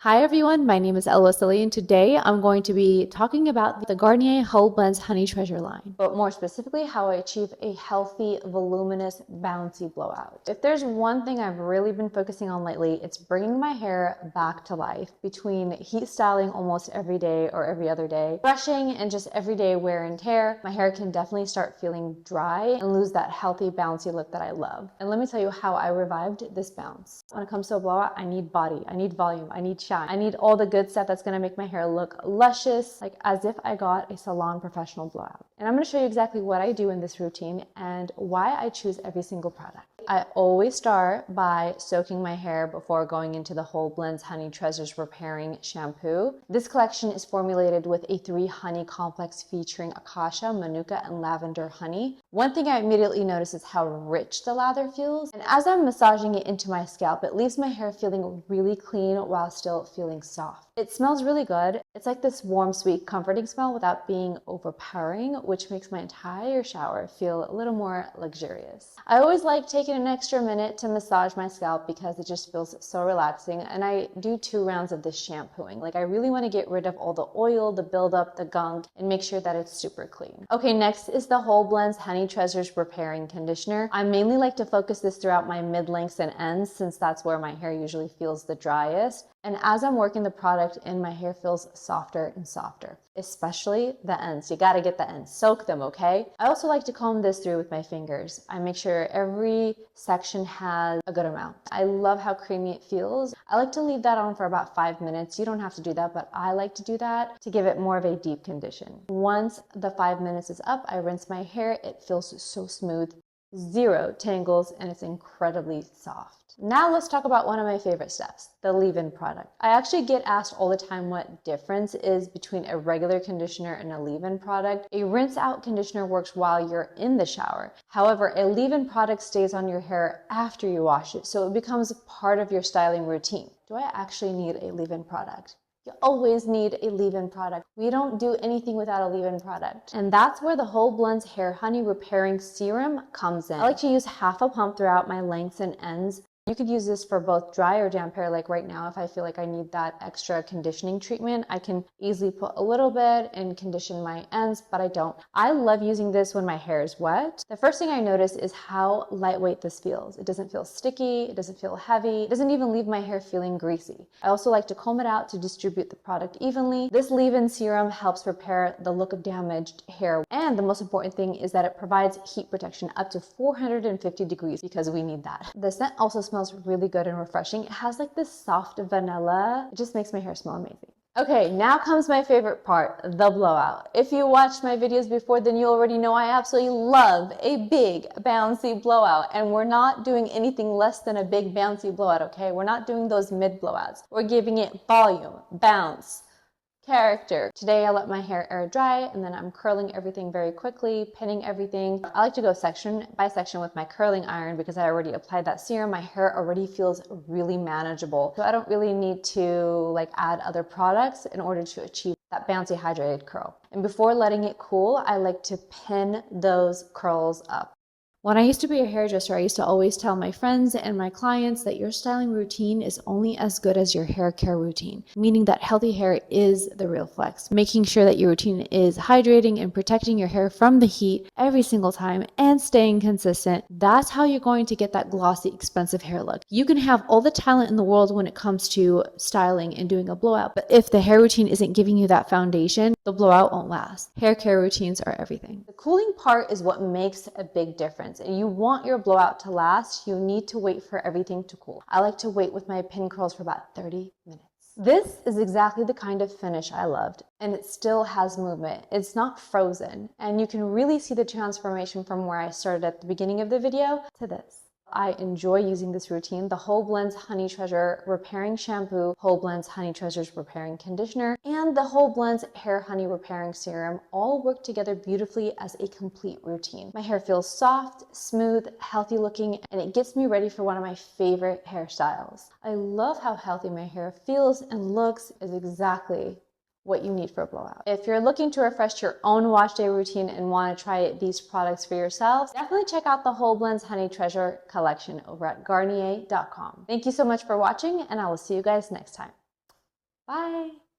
Hi everyone, my name is Elwa, and today I'm going to be talking about the Garnier Whole Blends Honey Treasure line, but more specifically how I achieve a healthy, voluminous, bouncy blowout. If there's one thing I've really been focusing on lately, it's bringing my hair back to life. Between heat styling almost every day or every other day, brushing, and just everyday wear and tear, my hair can definitely start feeling dry and lose that healthy, bouncy look that I love. And let me tell you how I revived this bounce. When it comes to a blowout, I need body, I need volume, I need shine. I need all the good stuff that's going to make my hair look luscious, like as if I got a salon professional blowout. And I'm going to show you exactly what I do in this routine and why I choose every single product. I always start by soaking my hair before going into the Whole Blends Honey Treasures Repairing Shampoo. This collection is formulated with a 3 honey complex featuring acacia, manuka, and lavender honey. One thing I immediately notice is how rich the lather feels. And as I'm massaging it into my scalp, it leaves my hair feeling really clean while still feeling soft. It smells really good. It's like this warm, sweet, comforting smell without being overpowering, which makes my entire shower feel a little more luxurious. I always like taking an extra minute to massage my scalp because it just feels so relaxing, and I do 2 rounds of this shampooing. Like, I really want to get rid of all the oil, the buildup, the gunk, and make sure that it's super clean. Okay, next is the Whole Blends Honey Treasures Repairing Conditioner. I mainly like to focus this throughout my mid-lengths and ends since that's where my hair usually feels the driest. And as I'm working the product in, my hair feels softer and softer, especially the ends. You gotta get the ends, soak them, okay? I also like to comb this through with my fingers. I make sure every section has a good amount. I love how creamy it feels. I like to leave that on for about 5 minutes. You don't have to do that, but I like to do that to give it more of a deep condition. Once the 5 minutes is up, I rinse my hair. It feels so smooth, 0 tangles, and it's incredibly soft. Now let's talk about one of my favorite steps, the leave-in product. I actually get asked all the time what difference is between a regular conditioner and a leave-in product. A rinse-out conditioner works while you're in the shower. However, a leave-in product stays on your hair after you wash it, so it becomes part of your styling routine. Do I actually need a leave-in product? You always need a leave-in product. We don't do anything without a leave-in product. And that's where the Whole Blends Hair Honey Repairing Serum comes in. I like to use half a pump throughout my lengths and ends. You could use this for both dry or damp hair. Like right now, if I feel like I need that extra conditioning treatment, I can easily put a little bit and condition my ends, but I don't. I love using this when my hair is wet. The first thing I notice is how lightweight this feels. It doesn't feel sticky, it doesn't feel heavy, it doesn't even leave my hair feeling greasy. I also like to comb it out to distribute the product evenly. This leave-in serum helps repair the look of damaged hair. And the most important thing is that it provides heat protection up to 450 degrees because we need that. The scent also smells really good and refreshing. It has like this soft vanilla. It just makes my hair smell amazing. Okay, now comes my favorite part, the blowout. If you watched my videos before, then you already know I absolutely love a big bouncy blowout. And we're not doing anything less than a big bouncy blowout, okay? We're not doing those mid blowouts. We're giving it volume, bounce, character. Today I let my hair air dry and then I'm curling everything very quickly, pinning everything. I like to go section by section with my curling iron because I already applied that serum. My hair already feels really manageable. So I don't really need to like add other products in order to achieve that bouncy hydrated curl. And before letting it cool, I like to pin those curls up. When I used to be a hairdresser, I used to always tell my friends and my clients that your styling routine is only as good as your hair care routine, meaning that healthy hair is the real flex. Making sure that your routine is hydrating and protecting your hair from the heat every single time and staying consistent, that's how you're going to get that glossy, expensive hair look. You can have all the talent in the world when it comes to styling and doing a blowout, but if the hair routine isn't giving you that foundation, the blowout won't last. Hair care routines are everything. The cooling part is what makes a big difference. And you want your blowout to last, you need to wait for everything to cool. I like to wait with my pin curls for about 30 minutes. This is exactly the kind of finish I loved, and it still has movement. It's not frozen, and you can really see the transformation from where I started at the beginning of the video to this. I enjoy using this routine. The Whole Blends Honey Treasure Repairing Shampoo, Whole Blends Honey Treasures Repairing Conditioner, and the Whole Blends Hair Honey Repairing Serum all work together beautifully as a complete routine. My hair feels soft, smooth, healthy looking, and it gets me ready for one of my favorite hairstyles. I love how healthy my hair feels and looks is exactly what you need for a blowout. If you're looking to refresh your own wash day routine and want to try these products for yourselves, definitely check out the Whole Blends Honey Treasure collection over at Garnier.com. Thank you so much for watching, and I will see you guys next time. Bye.